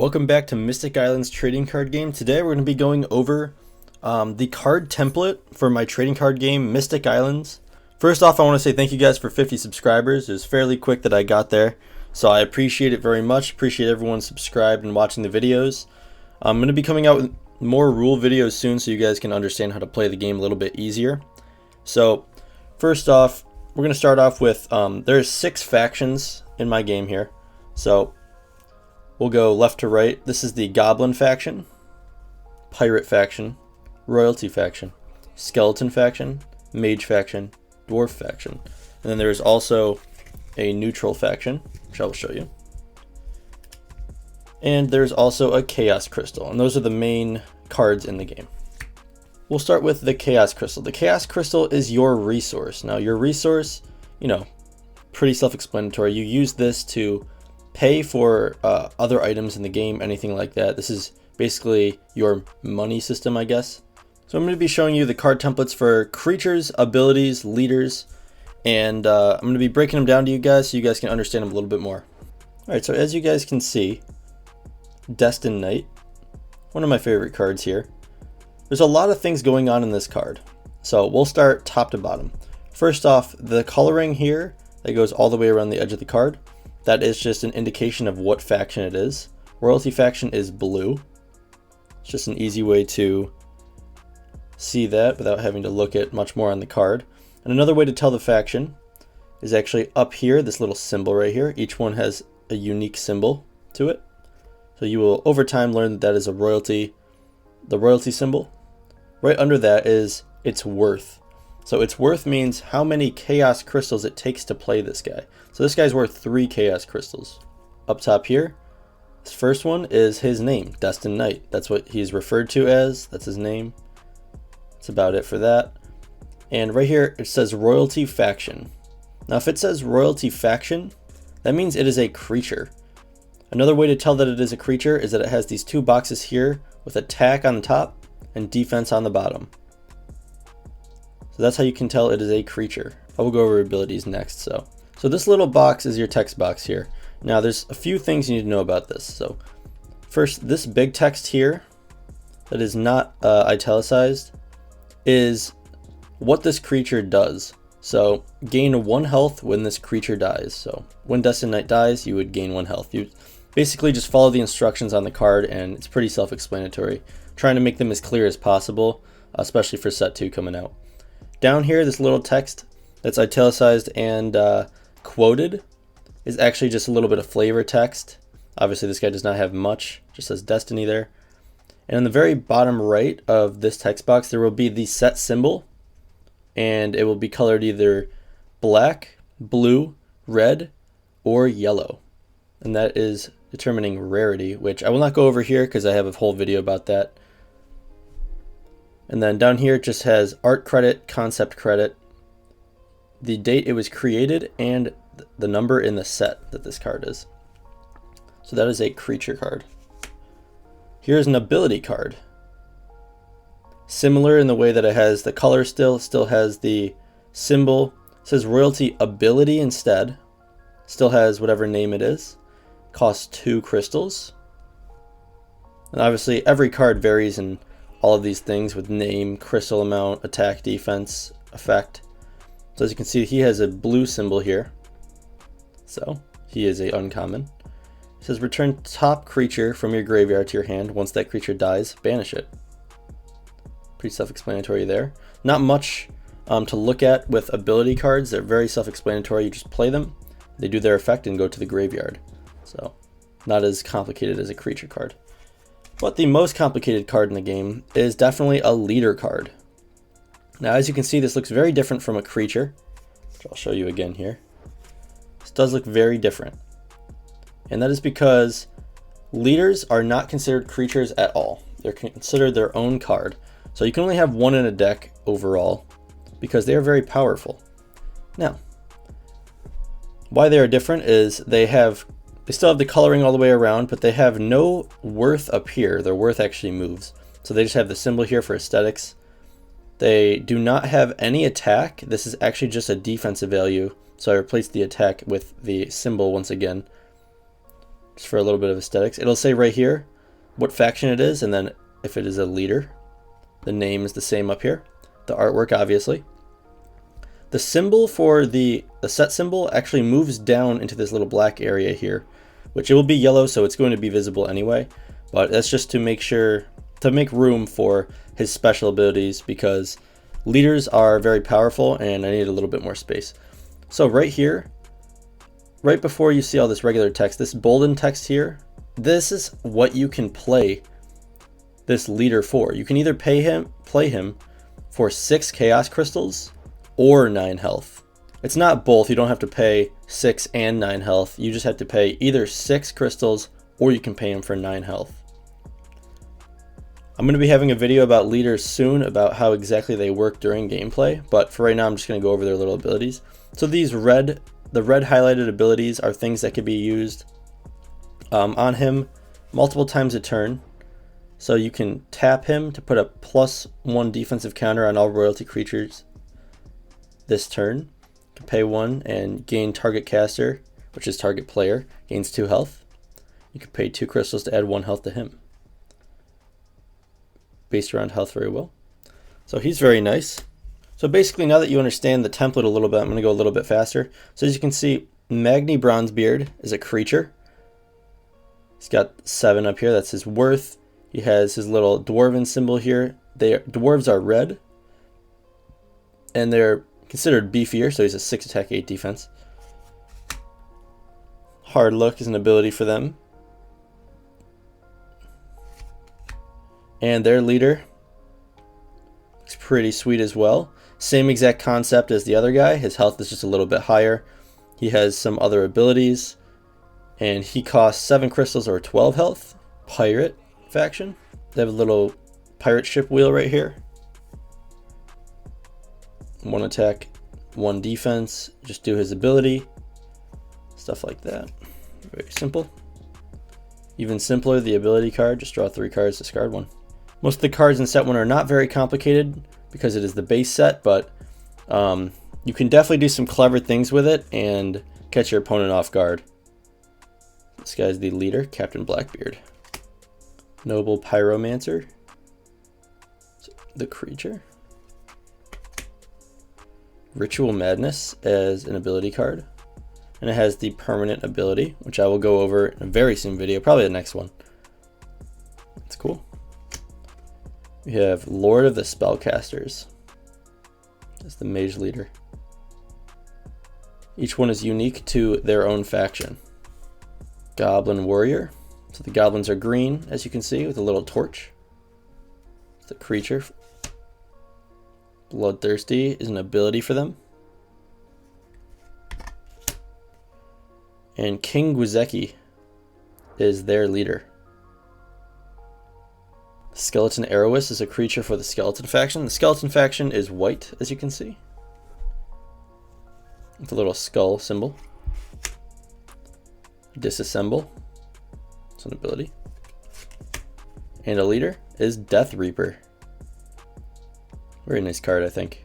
Welcome back to Mystic Island's trading card game. Today we're going to be going over the card template for my trading card game, Mystic Islands. First off, I want to say thank you guys for 50 subscribers. It was fairly quick that I got there, so I appreciate it very much. Appreciate everyone subscribed and watching the videos. I'm going to be coming out with more rule videos soon so you guys can understand how to play the game a little bit easier. So first off, we're going to start off with, there's 6 factions in my game here. So we'll go left to right. This is the Goblin faction, Pirate faction, Royalty faction, Skeleton faction, Mage faction, Dwarf faction. And then there's also a neutral faction, which I will show you. And there's also a Chaos Crystal, and those are the main cards in the game. We'll start with the Chaos Crystal. The Chaos Crystal is your resource. Now your resource, pretty self-explanatory. You use this to pay for other items in the game, anything like that. This is basically your money system, I guess. So I'm going to be showing you the card templates for creatures, abilities, leaders, and I'm going to be breaking them down to you guys so you guys can understand them a little bit more. Alright, so as you guys can see, Destined Knight, one of my favorite cards here. There's a lot of things going on in this card. So we'll start top to bottom. First off, the coloring here that goes all the way around the edge of the card, that is just an indication of what faction it is. Royalty faction is blue. It's just an easy way to see that without having to look at much more on the card. And another way to tell the faction is actually up here, this little symbol right here. Each one has a unique symbol to it. So you will over time learn that that is the royalty symbol. Right under that is its worth. So its worth means how many chaos crystals it takes to play this guy. So this guy's worth 3 chaos crystals. Up top here, this first one is his name, Destined Knight. That's what he's referred to as. That's his name. That's about it for that. And right here it says Royalty Faction. Now if it says Royalty Faction, that means it is a creature. Another way to tell that it is a creature is that it has these 2 boxes here with attack on the top and defense on the bottom. So that's how you can tell it is a creature. I will go over abilities next. So this little box is your text box here. Now there's a few things you need to know about this. So first, this big text here that is not italicized is what this creature does. So gain 1 health when this creature dies. So when Destined Knight dies, you would gain 1 health. You basically just follow the instructions on the card, and it's pretty self-explanatory. Trying to make them as clear as possible, especially for set 2 coming out. Down here, this little text that's italicized and quoted is actually just a little bit of flavor text. Obviously this guy does not have much, just says Destiny there. And on the very bottom right of this text box, there will be the set symbol, and it will be colored either black, blue, red, or yellow. And that is determining rarity, which I will not go over here because I have a whole video about that. And then down here it just has art credit, concept credit, the date it was created, and the number in the set that this card is. So that is a creature card. Here's an ability card. Similar in the way that it has the color still has the symbol. It says Royalty Ability instead. Still has whatever name it is. Costs 2 crystals. And obviously every card varies in all of these things with name, crystal amount, attack, defense, effect. So as you can see, he has a blue symbol here. So he is a uncommon. It says return top creature from your graveyard to your hand. Once that creature dies, banish it. Pretty self-explanatory there. Not much to look at with ability cards. They're very self-explanatory. You just play them, they do their effect, and go to the graveyard. So not as complicated as a creature card. But the most complicated card in the game is definitely a leader card. Now as you can see, this looks very different from a creature, which I'll show you again here. This does look very different. And that is because leaders are not considered creatures at all. They're considered their own card. So you can only have 1 in a deck overall because they are very powerful. Now, why they are different is they still have the coloring all the way around, but they have no worth up here. Their worth actually moves. So they just have the symbol here for aesthetics. They do not have any attack. This is actually just a defensive value. So I replaced the attack with the symbol once again. just for a little bit of aesthetics. It'll say right here what faction it is, and then if it is a leader, the name is the same up here. The artwork, obviously. The symbol for the set symbol actually moves down into this little black area here, which it will be yellow, so it's going to be visible anyway. But that's just to make sure, to make room for his special abilities, because leaders are very powerful and I need a little bit more space. So right here, right before you see all this regular text, this bolden text here, this is what you can play this leader for. You can either play him for 6 chaos crystals or 9 health. It's not both. You don't have to pay 6 and 9 health. You just have to pay either 6 crystals or you can pay him for 9 health. I'm going to be having a video about leaders soon, about how exactly they work during gameplay, but for right now I'm just going to go over their little abilities. So these the red highlighted abilities are things that can be used on him multiple times a turn. So you can tap him to put a +1 defensive counter on all royalty creatures this turn. You can pay 1 and gain target caster, which is target player, gains 2 health. You can pay 2 crystals to add 1 health to him. Based around health very well. So he's very nice. So basically, now that you understand the template a little bit, I'm going to go a little bit faster. So as you can see, Magni Bronzebeard is a creature. He's got 7 up here. That's his worth. He has his little dwarven symbol here. Dwarves are red, and they're considered beefier, so he's a 6 attack, 8 defense. Hard Look is an ability for them. And their leader looks pretty sweet as well. Same exact concept as the other guy. His health is just a little bit higher. He has some other abilities, and he costs 7 crystals or 12 health. Pirate faction. They have a little pirate ship wheel right here. 1 attack, 1 defense. Just do his ability. Stuff like that. Very simple. Even simpler, the ability card. Just draw 3 cards, discard 1. Most of the cards in set 1 are not very complicated because it is the base set, but you can definitely do some clever things with it and catch your opponent off guard. This guy's the leader, Captain Blackbeard. Noble Pyromancer, the creature. Ritual Madness as an ability card. And it has the permanent ability, which I will go over in a very soon video, probably the next one. That's cool. We have Lord of the Spellcasters. That's the mage leader. Each one is unique to their own faction. Goblin Warrior. So the goblins are green, as you can see, with a little torch. The creature. Bloodthirsty is an ability for them. And King Gwizeki is their leader. Skeleton Arrowist is a creature for the skeleton faction. The skeleton faction is white, as you can see, with a little skull symbol. Disassemble. It's an ability. And a leader is Death Reaper. Very nice card, I think.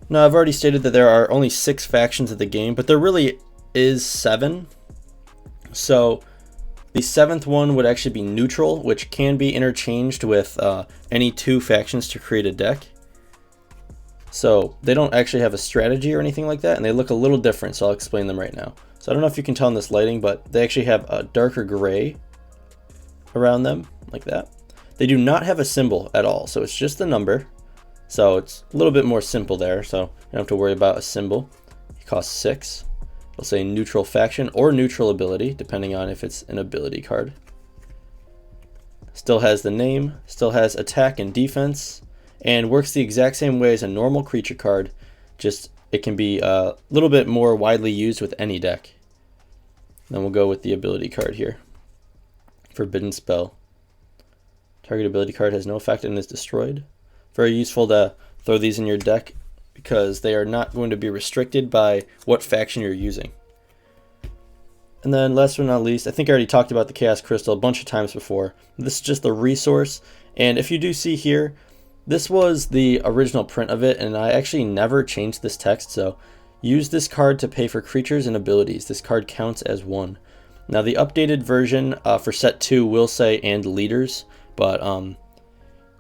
Now, I've already stated that there are only 6 factions of the game, but there really is 7. So the 7th one would actually be neutral, which can be interchanged with any 2 factions to create a deck. So they don't actually have a strategy or anything like that, and they look a little different, so I'll explain them right now. So I don't know if you can tell in this lighting, but they actually have a darker gray around them, like that. They do not have a symbol at all, so it's just the number. So it's a little bit more simple there, so you don't have to worry about a symbol. It costs 6. It'll say neutral faction or neutral ability, depending on if it's an ability card. Still has the name, still has attack and defense, and works the exact same way as a normal creature card, just it can be a little bit more widely used with any deck. Then we'll go with the ability card here. Forbidden Spell. Target ability card has no effect and is destroyed. Very useful to throw these in your deck because they are not going to be restricted by what faction you're using. And then last but not least, I think I already talked about the Chaos Crystal a bunch of times before. This is just the resource, and if you do see here, this was the original print of it, and I actually never changed this text, so use this card to pay for creatures and abilities. This card counts as 1. Now the updated version for set 2 will say and leaders, but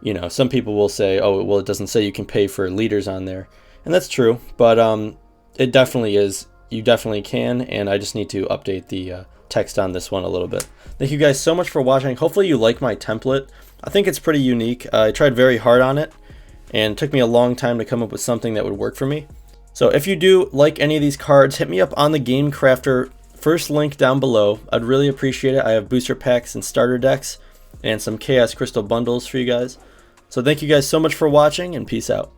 you know, some people will say, oh well, it doesn't say you can pay for leaders on there, and that's true, but it definitely is. You definitely can, and I just need to update the text on this one a little bit. Thank you guys so much for watching. Hopefully you like my template. I think it's pretty unique. I tried very hard on it, and it took me a long time to come up with something that would work for me. So if you do like any of these cards, hit me up on the Game Crafter first link down below. I'd really appreciate it. I have booster packs and starter decks and some Chaos Crystal bundles for you guys. So thank you guys so much for watching, and peace out.